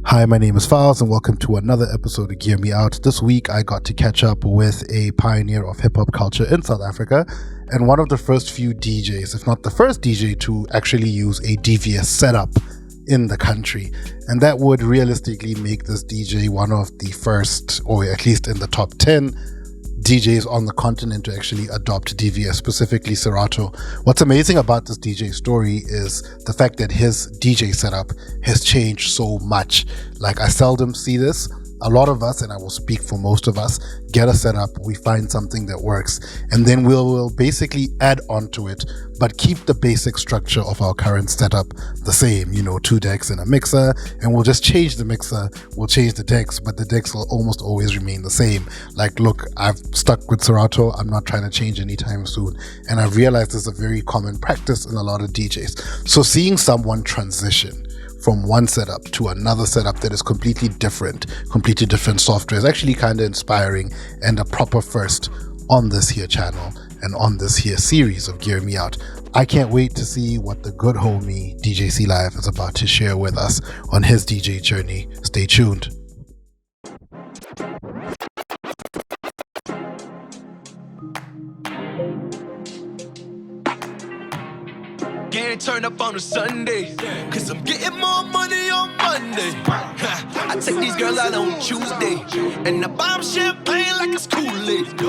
Hi, my name is Fauz and welcome to another episode of Gear Me Out. This week I got to catch up with a pioneer of hip-hop culture in South Africa and one of the first few DJs, if not the first DJ, to actually use a DVS setup in the country. And that would realistically make this DJ one of the first, or at least in the top 10 DJs on the continent to actually adopt DVS, specifically Serato. What's amazing about this DJ story is the fact that his DJ setup has changed so much. Like, I seldom see this. A lot of us, and I will speak for most of us, get a setup, we find something that works, and then we'll basically add on to it, but keep the basic structure of our current setup the same, 2 decks and a mixer, and we'll just change the mixer, we'll change the decks, but the decks will almost always remain the same. Like, look, I've stuck with Serato, I'm not trying to change anytime soon, and I've realized this is a very common practice in a lot of DJs. So seeing someone transition from one setup to another setup that is completely different software is actually kind of inspiring and a proper first on this here channel and on this here series of Gear Me Out. I can't wait to see what the good homie DJ-Clive is about to share with us on his DJ journey. Stay tuned. Get it turned up on a Sunday, cause I'm getting more money on Monday. I take these girls out on Tuesday, and I buy them champagne like it's Kool-Aid.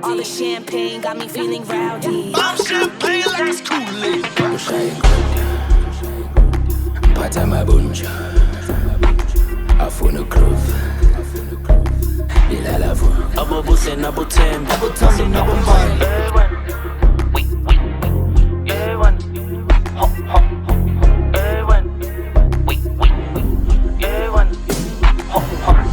All the champagne got me feeling rowdy. Buy them champagne like it's Kool-Aid. Pata mabunja, afuna groove. Ila lavu. Abo buse na butem, abo tambi na bombay.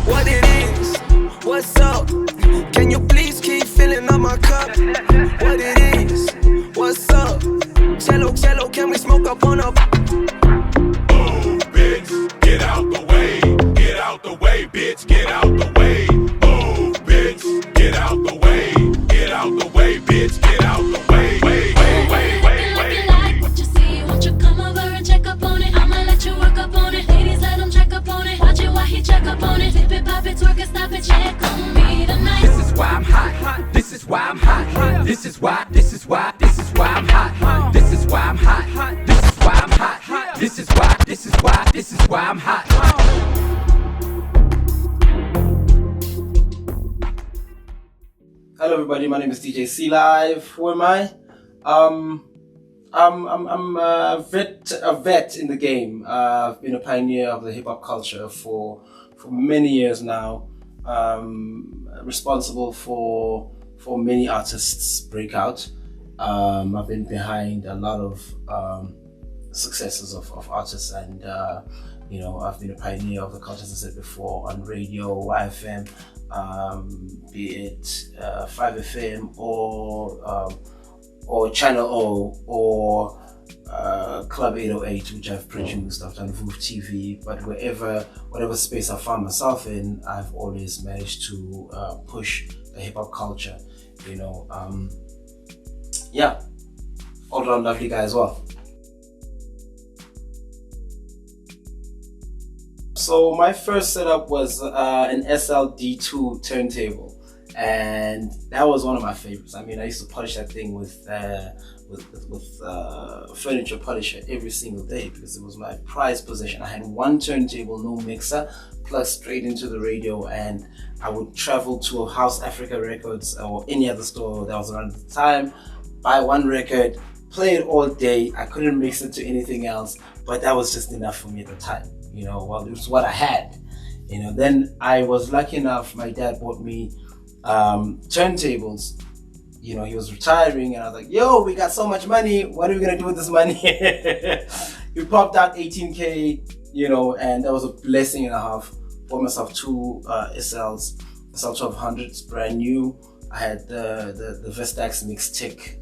What it is? What's up? Can you please keep filling up my cup? What it is? What's up? Cello, can we smoke up on up? Oh, bitch, get out the way. Get out the way, bitch, get out the way. Oh, bitch, get out the way. Get out the way, bitch, get out the way. Wait. Like what you see, won't you come over and check up on it? I'ma let you work up on it. Ladies, let him check up on it. Watch it while he check up on it. Dip it, pop it, twerk it, stop it, check on me tonight. This is why I'm hot. This is why I'm hot. This is why I'm hot. This is why I'm hot. This is why I'm hot. This is why I'm hot. Hello everybody, my name is DJ-Clive. Who am I? I'm a vet in the game. I've been a pioneer of the hip hop culture for many years now. Responsible for many artists' breakout. I've been behind a lot of successes of artists, and I've been a pioneer of the culture, as I said before, on radio, YFM, be it 5FM or Channel O or Club 808, which I've produced. I've done VOOF TV, but whatever space I found myself in, I've always managed to push the hip hop culture. All around lovely guy as well. So my first setup was an SLD2 turntable, and that was one of my favorites. I mean, I used to polish that thing with furniture polisher every single day because it was my prized possession. I had one turntable, no mixer, plugged straight into the radio, and I would travel to House Africa Records or any other store that was around at the time, buy one record, play it all day. I couldn't mix it to anything else, but that was just enough for me at the time. It was what I had. Then I was lucky enough, my dad bought me turntables. He was retiring, and I was like, yo, we got so much money, what are we gonna do with this money? We popped out 18K, and that was a blessing and a half. Bought myself 2 SLs, SL1200s, brand new. I had the Vestax Mixtic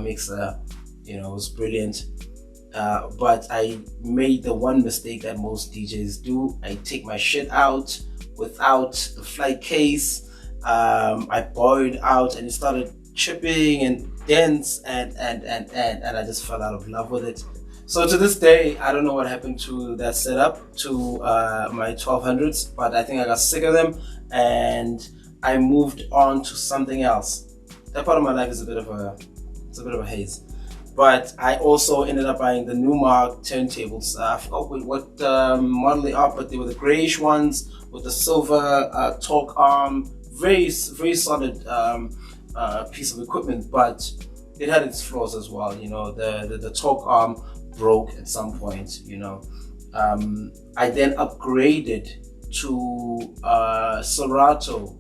mixer, it was brilliant. But I made the one mistake that most DJs do. I take my shit out without the flight case. I borrowed out and it started chipping and dents and I just fell out of love with it. So to this day, I don't know what happened to that setup, to my 1200s, but I think I got sick of them and I moved on to something else. That part of my life is a bit of a haze. But I also ended up buying the Newmark turntables. I forgot what model they are, but they were the grayish ones with the silver torque arm. Very solid piece of equipment, but it had its flaws as well. You know, the torque arm broke at some point. You know, I then upgraded to Serato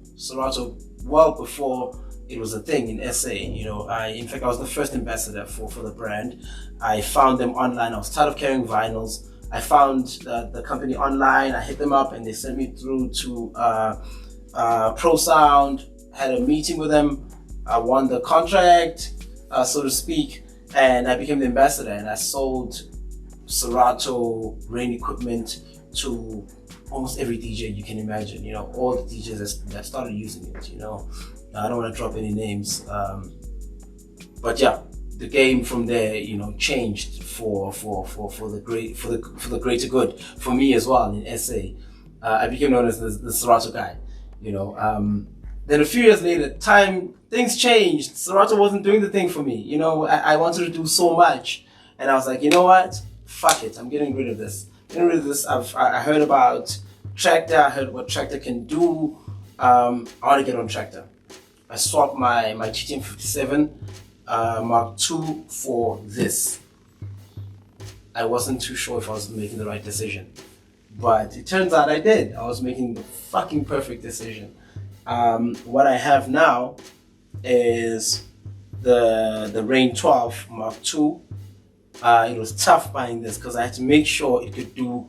well before it was a thing in SA. You know, in fact I was the first ambassador for the brand. I found them online. I was tired of carrying vinyls. I found the company online. I hit them up and they sent me through to Pro Sound. Had a meeting with them. I won the contract, so to speak, and I became the ambassador, and I sold Serato rain equipment to almost every DJ you can imagine. You know, all the DJs that started using it. You know, I don't want to drop any names, but yeah, the game from there, you know, changed for the greater good for me as well in SA. I became known as the Serato guy. You know, then a few years later, things changed. Serato wasn't doing the thing for me. You know, I wanted to do so much, and I was like, you know what? Fuck it, I'm getting rid of this. I heard about Tractor. I heard what Tractor can do. I want to get on Tractor. I swapped my TTM 57 Mark II for this. I wasn't too sure if I was making the right decision, but it turns out I did. I was making the fucking perfect decision. What I have now is the Rain 12 Mark II. It was tough buying this because I had to make sure it could do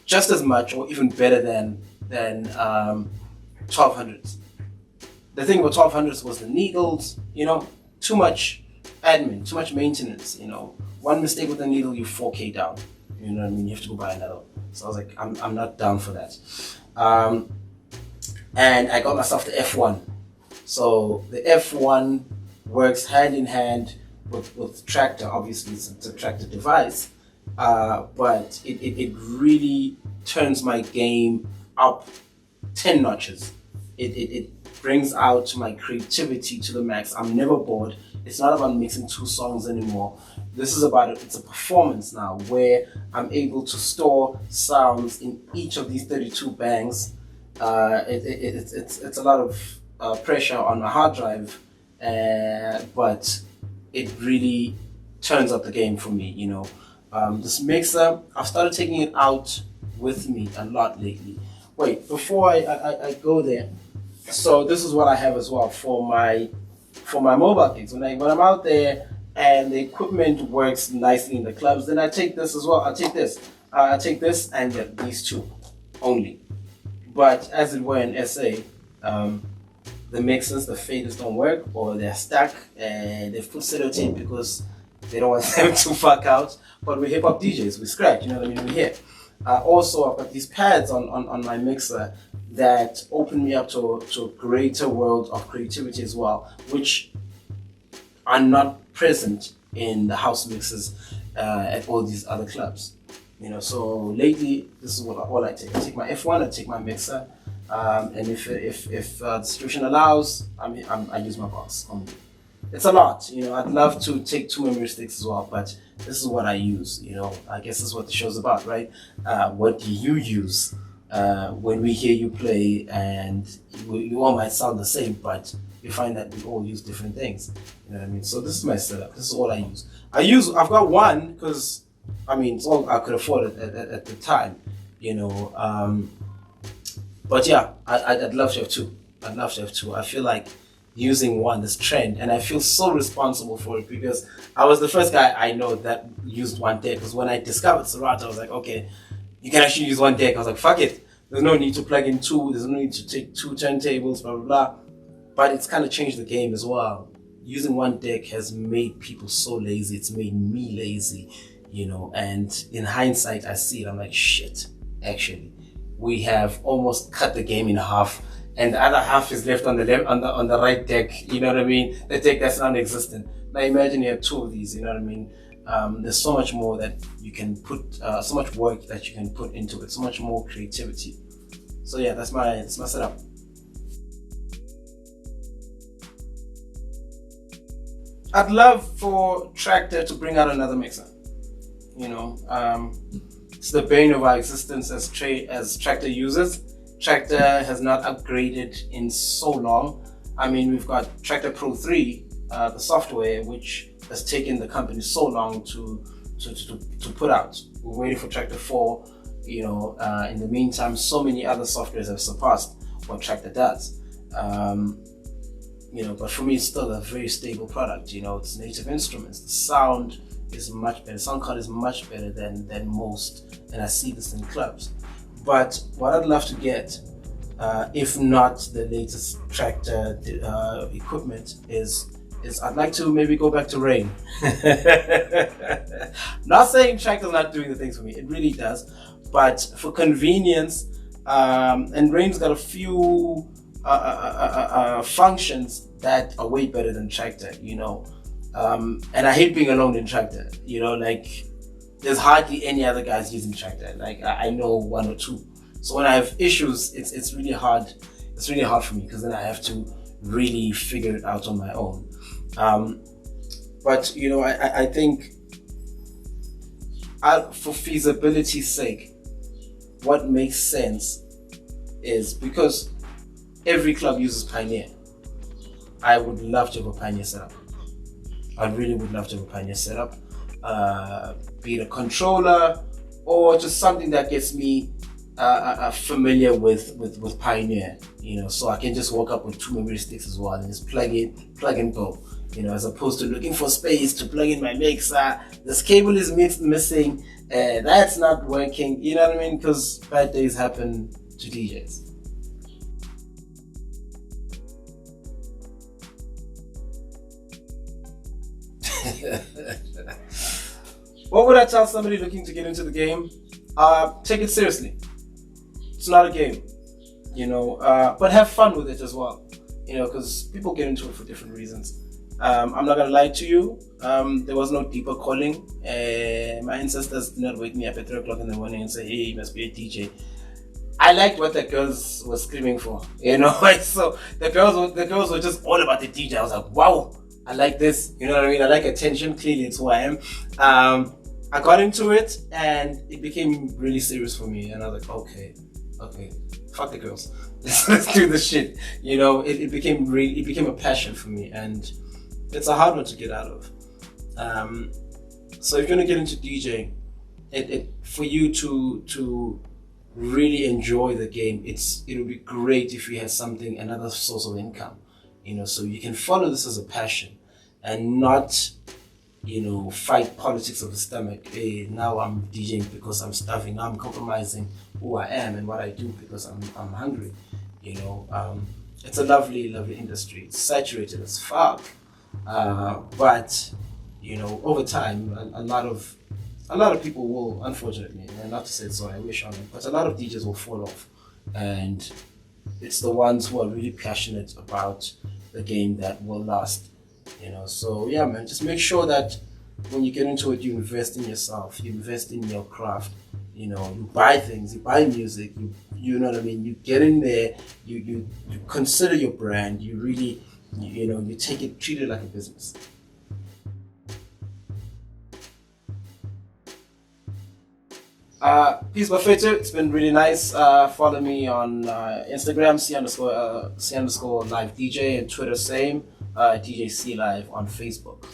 just as much or even better than 1200s. The thing with 1200s was the needles, you know, too much admin, too much maintenance, you know. One mistake with the needle, you 4K down. You know what I mean? You have to go buy another. So I was like, I'm not down for that. And I got myself the F1. So the F1 works hand in hand with Tractor. Obviously, it's a Tractor device, but it really turns my game up 10 notches. It brings out my creativity to the max. I'm never bored. It's not about mixing two songs anymore. This is about it's a performance now where I'm able to store sounds in each of these 32 bangs. It's a lot of pressure on my hard drive, but it really turns up the game for me. You know, this mixer, I've started taking it out with me a lot lately. Wait, before I go there, so this is what I have as well for my mobile gigs. When I'm out there and the equipment works nicely in the clubs, then I take this as well. I take this and these two only. But as it were in SA, the mixers, the faders don't work, or they're stuck and they've put sellotape because they don't want them to fuck out. But we're hip hop DJs, we scratch, you know what I mean? We're here. Also, I've got these pads on my mixer that open me up to a greater world of creativity as well, which are not present in the house mixes at all these other clubs. You know, so lately this is all I take. I take my F1, I take my mixer, and if the situation allows, I use my box only. It's a lot, you know. I'd love to take 2 memory sticks as well, but this is what I use. You know, I guess this is what the show's about, right? What do you use when we hear you play? And you all might sound the same, but you find that we all use different things. You know what I mean? So this is my setup. This is all I use. I've got one because I mean it's all I could afford at the time. You know, but yeah, I'd love to have two. I'd love to have two. I feel like using one, this trend, and I feel so responsible for it because I was the first guy I know that used one deck. Because when I discovered Serato, I was like, okay, you can actually use one deck. I was like, fuck it. There's no need to plug in two. There's no need to take 2 turntables, blah, blah, blah. But it's kind of changed the game as well. Using one deck has made people so lazy. It's made me lazy, you know, and in hindsight, I see it. I'm like, shit, actually, we have almost cut the game in half. And the other half is left on the right deck, you know what I mean? The deck that's non-existent. Now imagine you have 2 of these, you know what I mean? There's so much more that you can put, so much work that you can put into it, so much more creativity. So yeah, that's my setup. I'd love for Tractor to bring out another mixer. You know, it's the bane of our existence as Tractor users. Tractor has not upgraded in so long. I mean, we've got Tractor Pro 3, the software, which has taken the company so long to put out. We're waiting for Tractor 4. You know, in the meantime, so many other softwares have surpassed what Tractor does. You know, but for me, it's still a very stable product. You know, it's Native Instruments. The sound is much better. Sound card is much better than most, and I see this in clubs. But what I'd love to get, if not the latest Tractor equipment, is I'd like to maybe go back to Rain. Not saying Tractor's not doing the things for me, it really does. But for convenience, and Rain's got a few functions that are way better than Tractor, you know. And I hate being alone in Tractor, you know, like there's hardly any other guys using Tractor. Like I know one or two. So when I have issues, it's really hard. It's really hard for me because then I have to really figure it out on my own. But you know, I think for feasibility's sake, what makes sense is because every club uses Pioneer. I would love to have a Pioneer setup. I really would love to have a Pioneer setup. Be it a controller or just something that gets me familiar with Pioneer, you know, so I can just walk up with 2 memory sticks as well and just plug and go, you know, as opposed to looking for space to plug in my mixer. This cable is missing, that's not working, you know what I mean? Because bad days happen to DJs. What would I tell somebody looking to get into the game? Take it seriously. It's not a game, you know, but have fun with it as well, you know, because people get into it for different reasons. I'm not gonna lie to you, there was no deeper calling. My ancestors did not wake me up at 3 o'clock in the morning and say, hey, you must be a DJ. I liked what the girls were screaming for, you know. So the girls were just all about the DJ. I was like, wow, I like this, you know what I mean? I like attention. Clearly it's who I am. I got into it and it became really serious for me, and I was like, okay, fuck the girls. Let's do this shit. You know, it became a passion for me, and it's a hard one to get out of. So if you're gonna get into DJing, for you to really enjoy the game, it would be great if you had another source of income, you know, so you can follow this as a passion and not, you know, fight politics of the stomach. Hey, now I'm DJing because I'm starving. Now I'm compromising who I am and what I do because I'm hungry. You know, it's a lovely, lovely industry. It's saturated as fuck, but you know, over time, a lot of people will, unfortunately, and not to say so, I wish on it, but a lot of DJs will fall off, and it's the ones who are really passionate about the game that will last. You know, so yeah, man, just make sure that when you get into it, you invest in yourself, you invest in your craft. You know, you buy things, you buy music, you know what I mean. You get in there, you consider your brand, you really, you know, you treat it like a business. Peace Buffeto, it's been really nice. Follow me on Instagram, C_live DJ, and Twitter same, DJ C Live on Facebook.